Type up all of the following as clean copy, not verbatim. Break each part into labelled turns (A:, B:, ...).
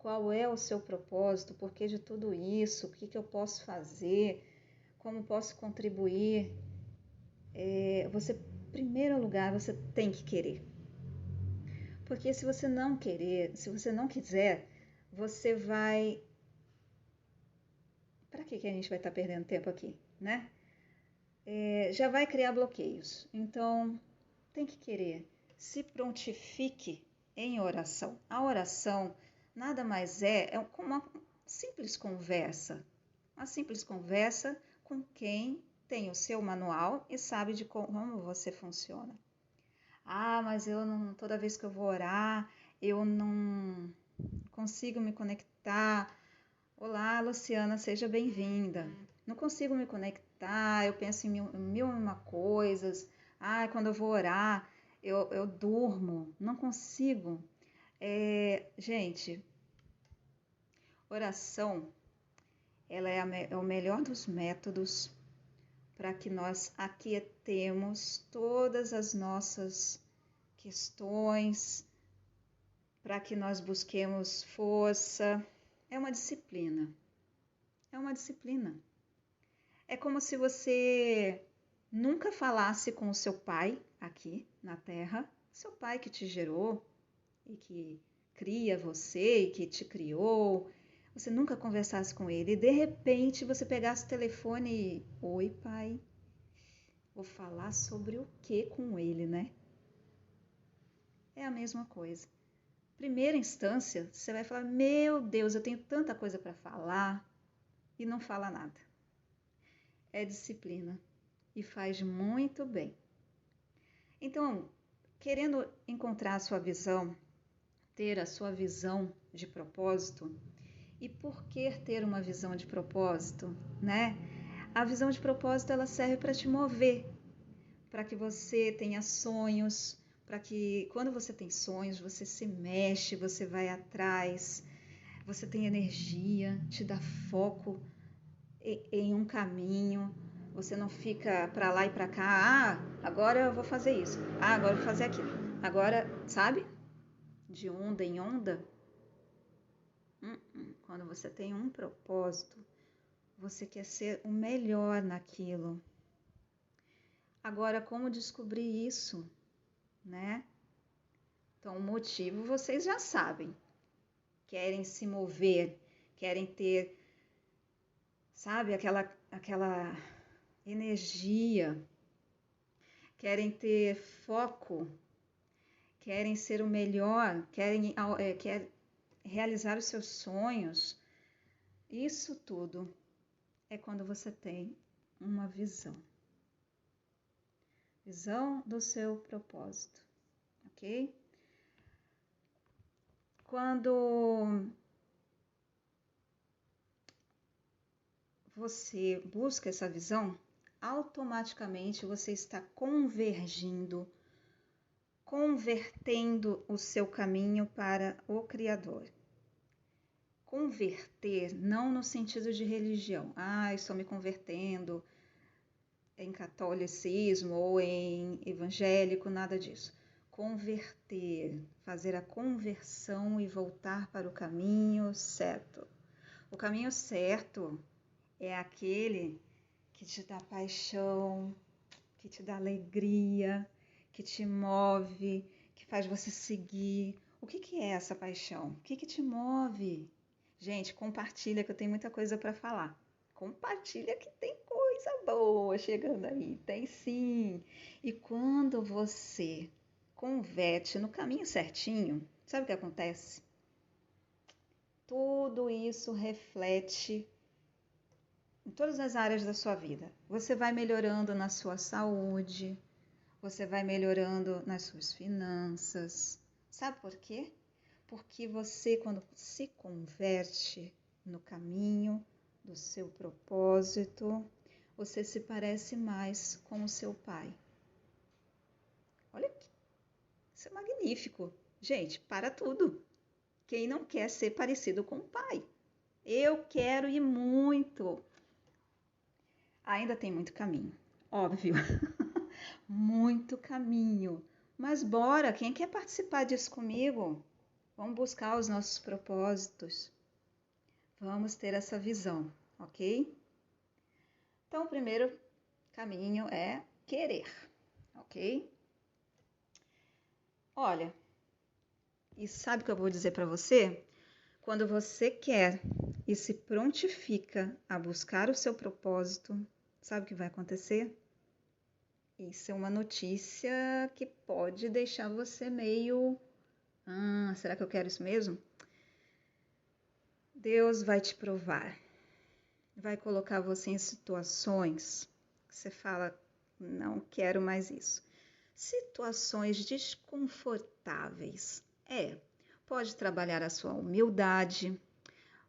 A: qual é o seu propósito, por que de tudo isso, o que eu posso fazer, como posso contribuir. Você, em primeiro lugar, você tem que querer. Porque se você não querer, se você não quiser, você vai... Para que a gente vai estar perdendo tempo aqui, né? Já vai criar bloqueios. Então, tem que querer. Se prontifique em oração. A oração nada mais é como uma simples conversa. Uma simples conversa com quem tem o seu manual e sabe de como você funciona. Ah, mas eu não, toda vez que eu vou orar, eu não consigo me conectar. Olá, Luciana, seja bem-vinda. Não consigo me conectar, eu penso em mil e uma coisas. Ah, quando eu vou orar, eu durmo, não consigo. Gente, oração, ela é o melhor dos métodos para que nós aquietemos todas as nossas questões, para que nós busquemos força. É uma disciplina. É uma disciplina. É como se você nunca falasse com o seu pai aqui na Terra, seu pai que te gerou e que cria você e que te criou. Você nunca conversasse com ele e de repente você pegasse o telefone e... Oi, pai. Vou falar sobre o que com ele, né? É a mesma coisa. Primeira instância, você vai falar: meu Deus, eu tenho tanta coisa para falar, e não fala nada. É disciplina e faz muito bem. Então, querendo encontrar a sua visão, ter a sua visão de propósito, e por que ter uma visão de propósito, né? A visão de propósito ela serve para te mover, para que você tenha sonhos, para que quando você tem sonhos, você se mexe, você vai atrás, você tem energia, te dá foco em um caminho, você não fica para lá e para cá, agora eu vou fazer isso, agora eu vou fazer aquilo, agora, sabe? De onda em onda. Quando você tem um propósito, você quer ser o melhor naquilo. Agora, como descobrir isso, né? Então, o motivo vocês já sabem. Querem se mover, querem ter, sabe, aquela energia, querem ter foco, querem ser o melhor, querem realizar os seus sonhos. Isso tudo é quando você tem uma visão. Visão do seu propósito, ok? Quando você busca essa visão, automaticamente você está convertendo o seu caminho para o Criador. Converter, não no sentido de religião. Estou me convertendo em catolicismo ou em evangélico, nada disso. Converter, fazer a conversão e voltar para o caminho certo. O caminho certo é aquele que te dá paixão, que te dá alegria, que te move, que faz você seguir. O que é essa paixão? O que te move? Gente, compartilha que eu tenho muita coisa para falar. Compartilha que tem coisa boa chegando aí. Tem sim. E quando você converte no caminho certinho, sabe o que acontece? Tudo isso reflete em todas as áreas da sua vida. Você vai melhorando na sua saúde, você vai melhorando nas suas finanças. Sabe por quê? Porque você, quando se converte no caminho do seu propósito, você se parece mais com o seu pai. Olha aqui, isso é magnífico. Gente, para tudo. Quem não quer ser parecido com o pai? Eu quero ir muito. Ainda tem muito caminho, óbvio. Muito caminho. Mas bora, quem quer participar disso comigo? Vamos buscar os nossos propósitos. Vamos ter essa visão, ok? Então, o primeiro caminho é querer, ok? Olha, e sabe o que eu vou dizer para você? Quando você quer e se prontifica a buscar o seu propósito, sabe o que vai acontecer? Isso é uma notícia que pode deixar você meio... será que eu quero isso mesmo? Deus vai te provar. Vai colocar você em situações que você fala, não quero mais isso. Situações desconfortáveis. Pode trabalhar a sua humildade,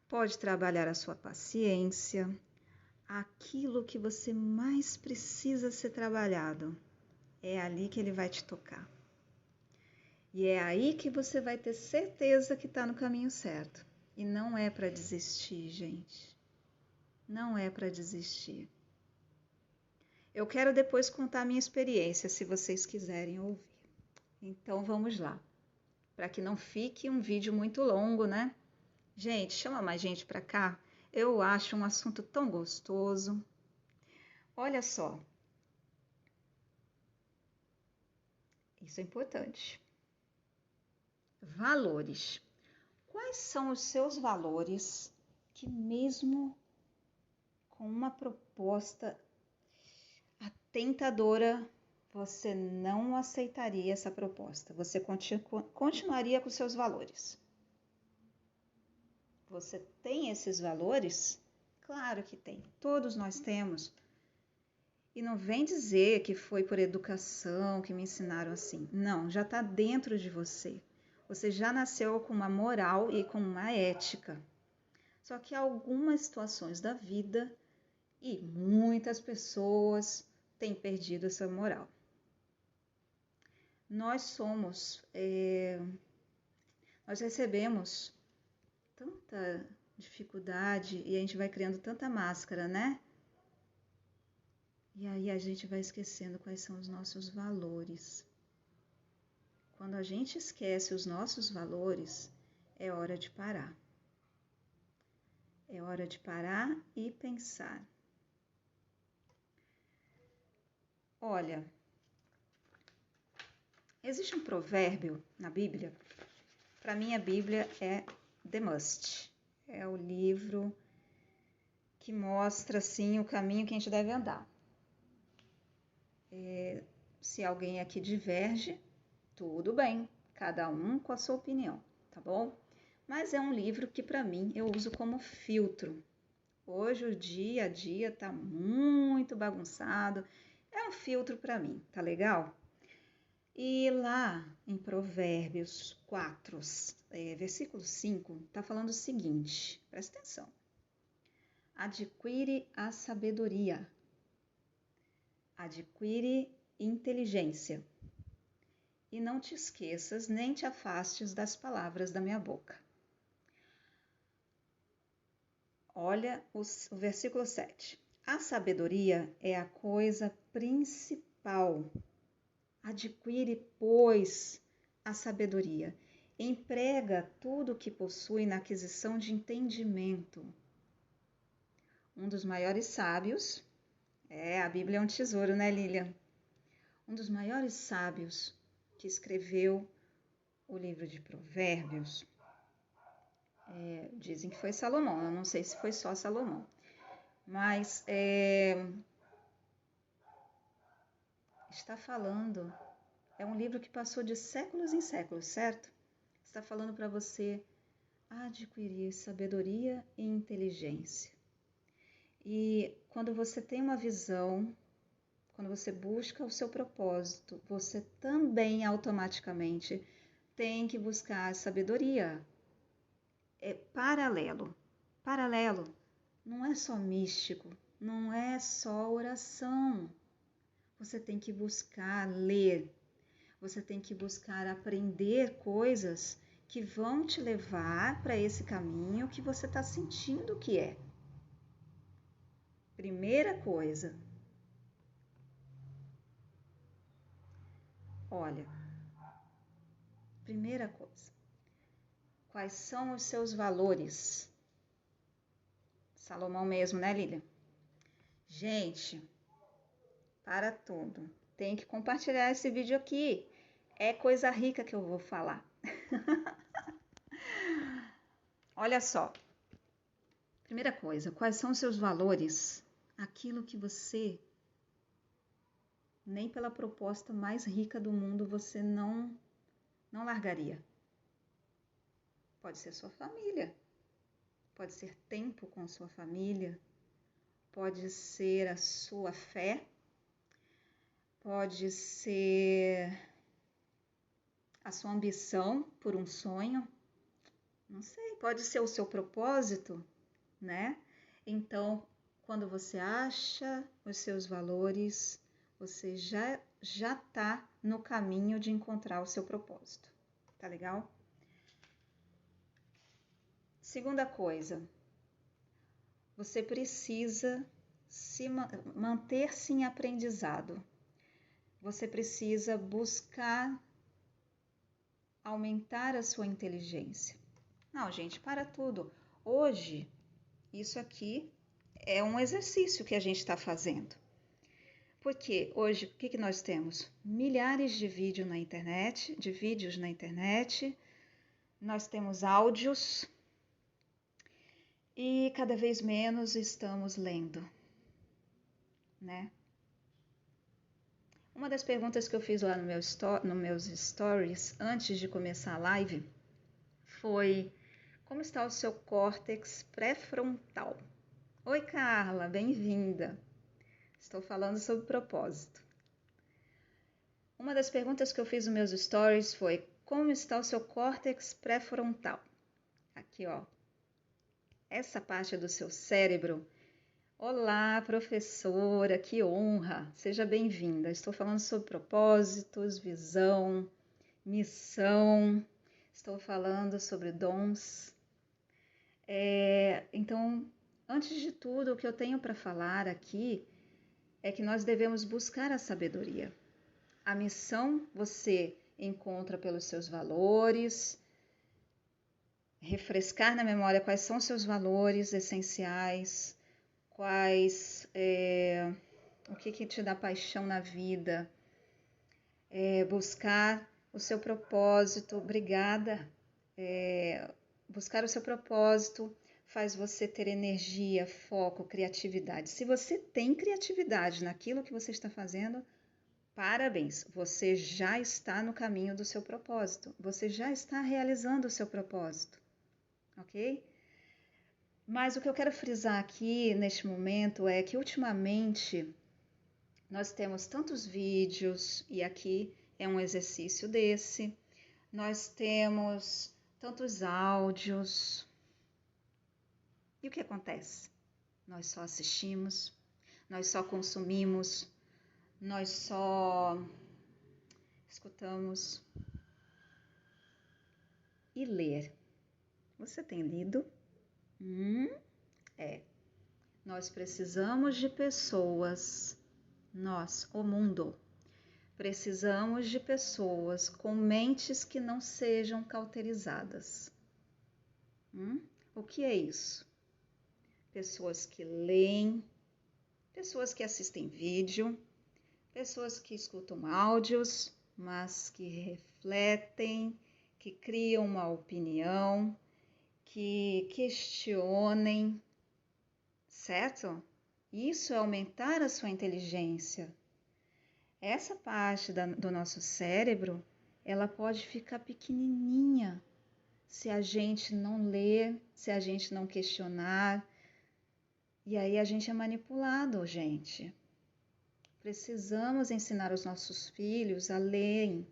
A: pode trabalhar a sua paciência, aquilo que você mais precisa ser trabalhado. É ali que ele vai te tocar. E é aí que você vai ter certeza que está no caminho certo. E não é para desistir, gente. Não é para desistir. Eu quero depois contar a minha experiência, se vocês quiserem ouvir. Então vamos lá. Para que não fique um vídeo muito longo, né? Gente, chama mais gente para cá. Eu acho um assunto tão gostoso. Olha só. Isso é importante. Valores. Quais são os seus valores que mesmo com uma proposta tentadora, você não aceitaria essa proposta? Você continuaria com seus valores? Você tem esses valores? Claro que tem. Todos nós temos. E não vem dizer que foi por educação que me ensinaram assim. Não, já está dentro de você. Você já nasceu com uma moral e com uma ética. Só que há algumas situações da vida e muitas pessoas têm perdido essa moral. Nós recebemos tanta dificuldade e a gente vai criando tanta máscara, né? E aí a gente vai esquecendo quais são os nossos valores. Quando a gente esquece os nossos valores, é hora de parar. É hora de parar e pensar. Olha, existe um provérbio na Bíblia. Para mim, a Bíblia é The Must. É o livro que mostra assim o caminho que a gente deve andar. Se alguém aqui diverge, tudo bem, cada um com a sua opinião, tá bom? Mas é um livro que para mim eu uso como filtro. Hoje o dia a dia tá muito bagunçado, é um filtro para mim, tá legal? E lá em Provérbios 4, versículo 5, tá falando o seguinte, presta atenção. Adquire a sabedoria, adquire inteligência, e não te esqueças nem te afastes das palavras da minha boca. Olha o versículo 7. A sabedoria é a coisa principal. Adquire, pois, a sabedoria. Emprega tudo o que possui na aquisição de entendimento. Um dos maiores sábios, a Bíblia é um tesouro, né, Lilian? Um dos maiores sábios que escreveu o livro de Provérbios, dizem que foi Salomão, eu não sei se foi só Salomão, mas está falando, é um livro que passou de séculos em séculos, certo? Está falando para você adquirir sabedoria e inteligência. E quando você tem uma visão, quando você busca o seu propósito, você também automaticamente tem que buscar a sabedoria. É paralelo. Paralelo. Não é só místico, não é só oração. Você tem que buscar ler. Você tem que buscar aprender coisas que vão te levar para esse caminho que você está sentindo que é. Primeira coisa. Olha, primeira coisa. Quais são os seus valores? Salomão mesmo, né, Lília? Gente, para tudo. Tem que compartilhar esse vídeo aqui. É coisa rica que eu vou falar. Olha só. Primeira coisa, quais são os seus valores? Aquilo que você, nem pela proposta mais rica do mundo, você não largaria. Pode ser sua família, pode ser tempo com sua família, pode ser a sua fé, pode ser a sua ambição por um sonho, não sei, pode ser o seu propósito, né? Então, quando você acha os seus valores, você já está no caminho de encontrar o seu propósito. Tá legal? Segunda coisa, você precisa manter-se em aprendizado. Você precisa buscar aumentar a sua inteligência. Não, gente, para tudo. Hoje, isso aqui é um exercício que a gente está fazendo. Porque hoje, o que nós temos? Milhares de vídeos na internet, nós temos áudios e cada vez menos estamos lendo, né? Uma das perguntas que eu fiz lá no meus stories antes de começar a live foi: como está o seu córtex pré-frontal? Oi, Carla, bem-vinda. Estou falando sobre propósito. Uma das perguntas que eu fiz nos meus stories foi: como está o seu córtex pré-frontal? Aqui, ó. Essa parte do seu cérebro. Olá, professora, que honra! Seja bem-vinda. Estou falando sobre propósitos, visão, missão. Estou falando sobre dons. Então, antes de tudo, o que eu tenho para falar aqui é que nós devemos buscar a sabedoria. A missão você encontra pelos seus valores, refrescar na memória quais são seus valores essenciais, o que te dá paixão na vida, buscar o seu propósito. Obrigada. Buscar o seu propósito faz você ter energia, foco, criatividade. Se você tem criatividade naquilo que você está fazendo, parabéns, você já está no caminho do seu propósito, você já está realizando o seu propósito, ok? Mas o que eu quero frisar aqui neste momento é que ultimamente nós temos tantos vídeos, e aqui é um exercício desse, nós temos tantos áudios, e o que acontece? Nós só assistimos, nós só consumimos, nós só escutamos. E ler. Você tem lido? Nós precisamos de pessoas, nós, o mundo, precisamos de pessoas com mentes que não sejam cauterizadas. O que é isso? Pessoas que leem, pessoas que assistem vídeo, pessoas que escutam áudios, mas que refletem, que criam uma opinião, que questionem, certo? Isso é aumentar a sua inteligência. Essa parte do nosso cérebro, ela pode ficar pequenininha se a gente não ler, se a gente não questionar. E aí a gente é manipulado, gente. Precisamos ensinar os nossos filhos a lerem,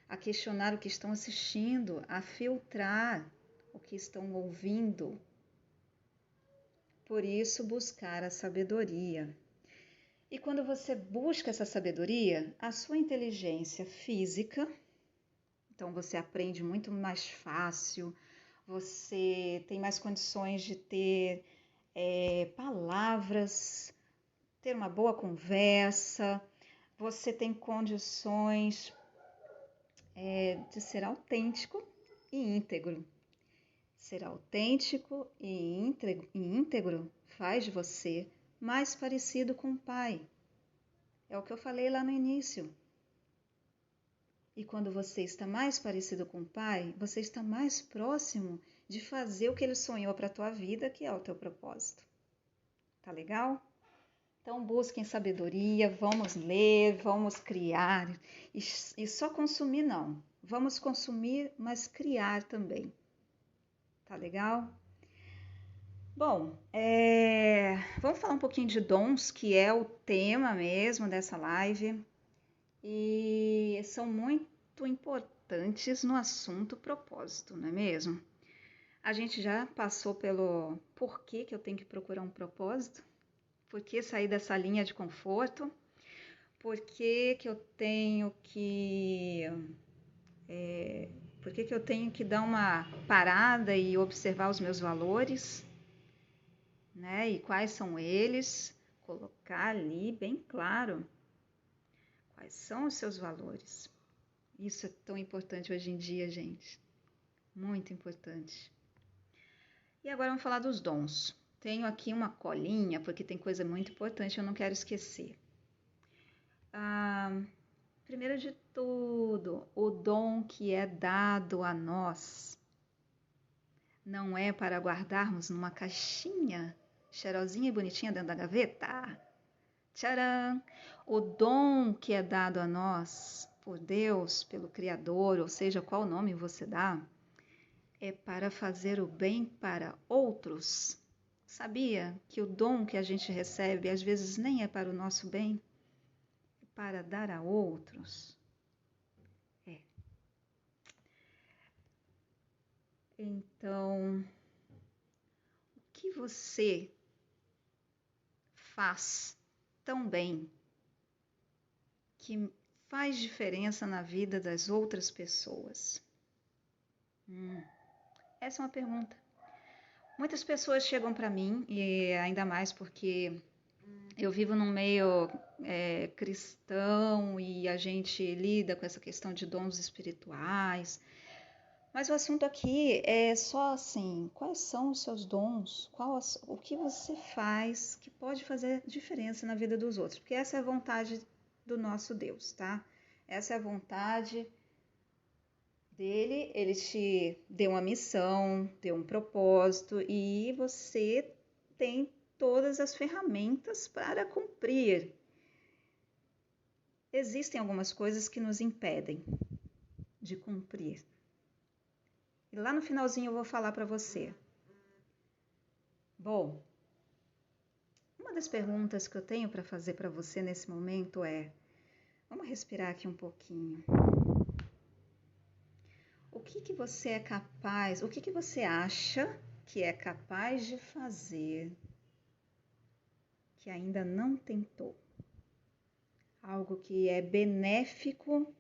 A: a questionar o que estão assistindo, a filtrar o que estão ouvindo. Por isso, buscar a sabedoria. E quando você busca essa sabedoria, a sua inteligência física, então você aprende muito mais fácil, você tem mais condições de ter palavras, ter uma boa conversa, você tem condições de ser autêntico e íntegro. Ser autêntico e íntegro faz de você mais parecido com o Pai. É o que eu falei lá no início. E quando você está mais parecido com o Pai, você está mais próximo de fazer o que Ele sonhou para a tua vida, que é o teu propósito. Tá legal? Então busquem sabedoria, vamos ler, vamos criar. E só consumir não. Vamos consumir, mas criar também. Tá legal? Bom, vamos falar um pouquinho de dons, que é o tema mesmo dessa live. E são muito importantes no assunto propósito, não é mesmo? A gente já passou pelo porquê que eu tenho que procurar um propósito, por que sair dessa linha de conforto, por que que eu tenho que por que que eu tenho que dar uma parada e observar os meus valores, né? E quais são eles? Colocar ali bem claro quais são os seus valores. Isso é tão importante hoje em dia, gente. Muito importante. E agora vamos falar dos dons. Tenho aqui uma colinha, porque tem coisa muito importante, eu não quero esquecer. Primeiro de tudo, o dom que é dado a nós não é para guardarmos numa caixinha cheirosinha e bonitinha dentro da gaveta. Tcharam! O dom que é dado a nós por Deus, pelo Criador, ou seja, qual nome você dá, é para fazer o bem para outros. Sabia que o dom que a gente recebe às vezes nem é para o nosso bem, é para dar a outros? Então, o que você faz tão bem que faz diferença na vida das outras pessoas? Essa é uma pergunta. Muitas pessoas chegam para mim, e ainda mais porque eu vivo num meio cristão e a gente lida com essa questão de dons espirituais. Mas o assunto aqui é só assim, quais são os seus dons? O que você faz que pode fazer diferença na vida dos outros? Porque essa é a vontade do nosso Deus, tá? Essa é a vontade dele, ele te deu uma missão, deu um propósito e você tem todas as ferramentas para cumprir. Existem algumas coisas que nos impedem de cumprir. E lá no finalzinho eu vou falar para você. Bom, uma das perguntas que eu tenho para fazer para você nesse momento é: vamos respirar aqui um pouquinho. O que que você é capaz, o que que você acha que é capaz de fazer que ainda não tentou? Algo que é benéfico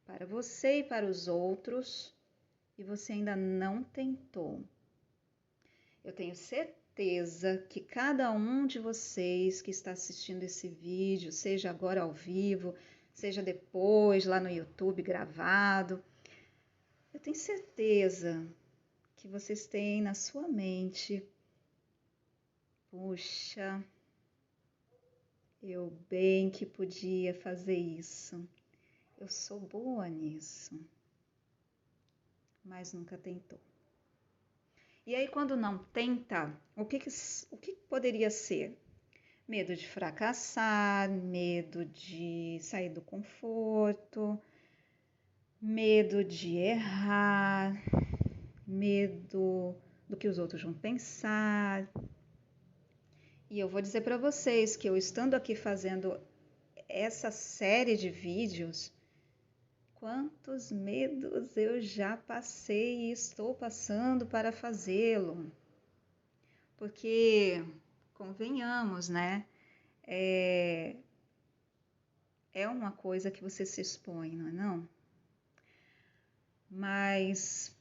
A: para você e para os outros e você ainda não tentou. Eu tenho certeza que cada um de vocês que está assistindo esse vídeo, seja agora ao vivo, seja depois lá no YouTube gravado, eu tenho certeza que vocês têm na sua mente: puxa, eu bem que podia fazer isso. Eu sou boa nisso, mas nunca tentou. E aí, quando não tenta, o que poderia ser? Medo de fracassar, medo de sair do conforto, medo de errar, medo do que os outros vão pensar. E eu vou dizer para vocês que eu estando aqui fazendo essa série de vídeos, quantos medos eu já passei e estou passando para fazê-lo. Porque, convenhamos, né? É uma coisa que você se expõe, não é não? Mas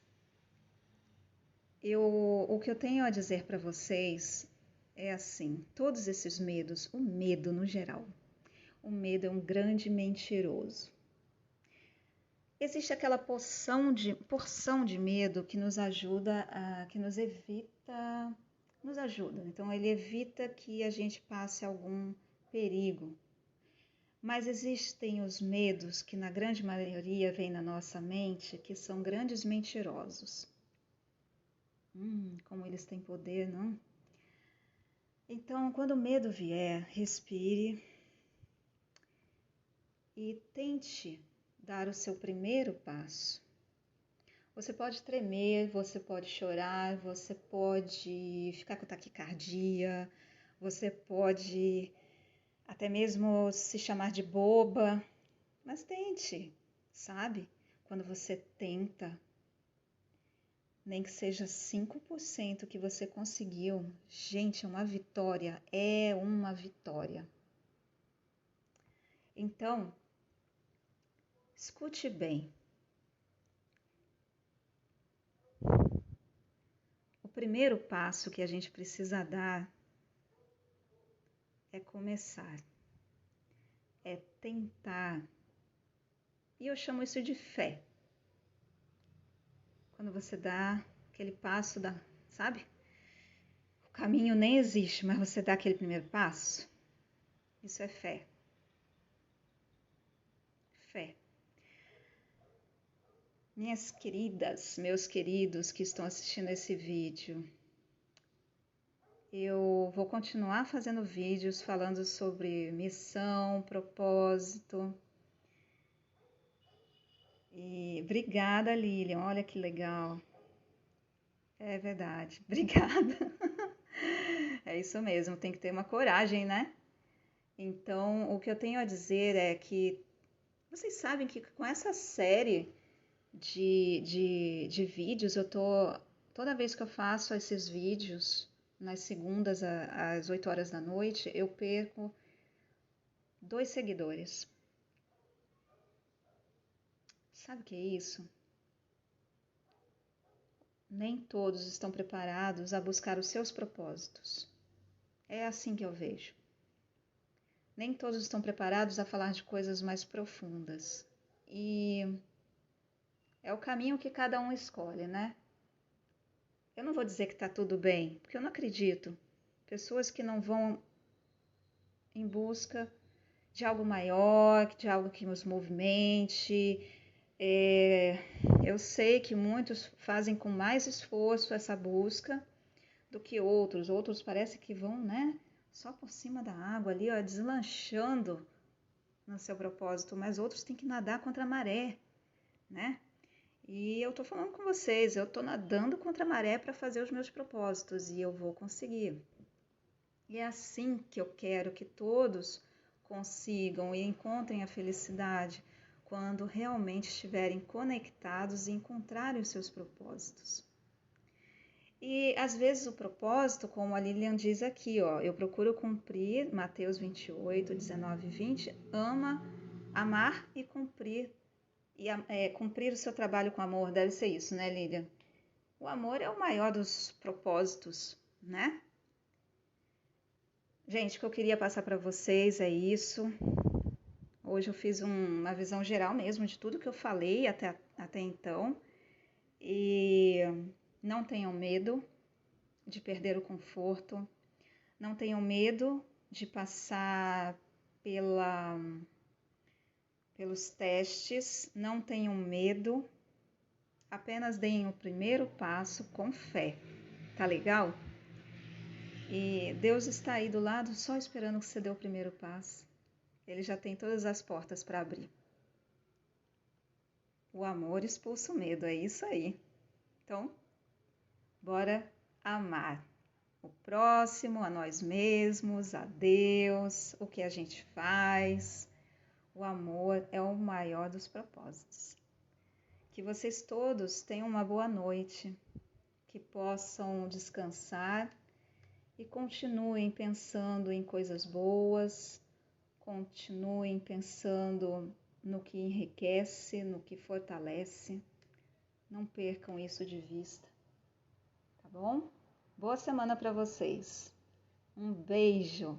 A: o que eu tenho a dizer para vocês é assim, todos esses medos, o medo no geral, o medo é um grande mentiroso. existe aquela porção de medo que nos ajuda, que nos evita, nos ajuda. Então, ele evita que a gente passe algum perigo. Mas existem os medos que, na grande maioria, vêm na nossa mente, que são grandes mentirosos. Como eles têm poder, não? Então, quando o medo vier, respire e tente dar o seu primeiro passo. Você pode tremer, você pode chorar, você pode ficar com taquicardia, você pode até mesmo se chamar de boba, mas tente, sabe? Quando você tenta, nem que seja 5% que você conseguiu, gente, é uma vitória. Então, escute bem. O primeiro passo que a gente precisa dar é começar, é tentar. E eu chamo isso de fé. Quando você dá aquele passo, sabe? O caminho nem existe, mas você dá aquele primeiro passo. Isso é fé. Fé. Minhas queridas, meus queridos que estão assistindo esse vídeo, eu vou continuar fazendo vídeos falando sobre missão, propósito. E obrigada, Lilian, olha que legal. É verdade, obrigada. É isso mesmo, tem que ter uma coragem, né? Então, o que eu tenho a dizer é que vocês sabem que com essa série de vídeos, toda vez que eu faço esses vídeos, nas segundas às 8 horas da noite, eu perco 2 seguidores. Sabe o que é isso? Nem todos estão preparados a buscar os seus propósitos. É assim que eu vejo. Nem todos estão preparados a falar de coisas mais profundas. E é o caminho que cada um escolhe, né? Eu não vou dizer que está tudo bem, porque eu não acredito. Pessoas que não vão em busca de algo maior, de algo que nos movimente. Eu sei que muitos fazem com mais esforço essa busca do que outros. Outros parece que vão, né, só por cima da água ali, ó, deslanchando no seu propósito, mas outros têm que nadar contra a maré, né? E eu tô falando com vocês, eu tô nadando contra a maré para fazer os meus propósitos e eu vou conseguir. E é assim que eu quero que todos consigam e encontrem a felicidade quando realmente estiverem conectados e encontrarem os seus propósitos. E às vezes o propósito, como a Lilian diz aqui, ó, eu procuro cumprir, Mateus 28, 19 e 20, amar e cumprir, cumprir o seu trabalho com amor, deve ser isso, né, Lilian? O amor é o maior dos propósitos, né? Gente, o que eu queria passar para vocês é isso. Hoje eu fiz uma visão geral mesmo de tudo que eu falei até então. E não tenham medo de perder o conforto. Não tenham medo de passar pelos testes. Não tenham medo. Apenas deem o primeiro passo com fé. Tá legal? E Deus está aí do lado só esperando que você dê o primeiro passo. Ele já tem todas as portas para abrir. O amor expulsa o medo, é isso aí. Então, bora amar o próximo, a nós mesmos, a Deus, o que a gente faz. O amor é o maior dos propósitos. Que vocês todos tenham uma boa noite, que possam descansar e continuem pensando em coisas boas, continuem pensando no que enriquece, no que fortalece. Não percam isso de vista, tá bom? Boa semana para vocês. Um beijo!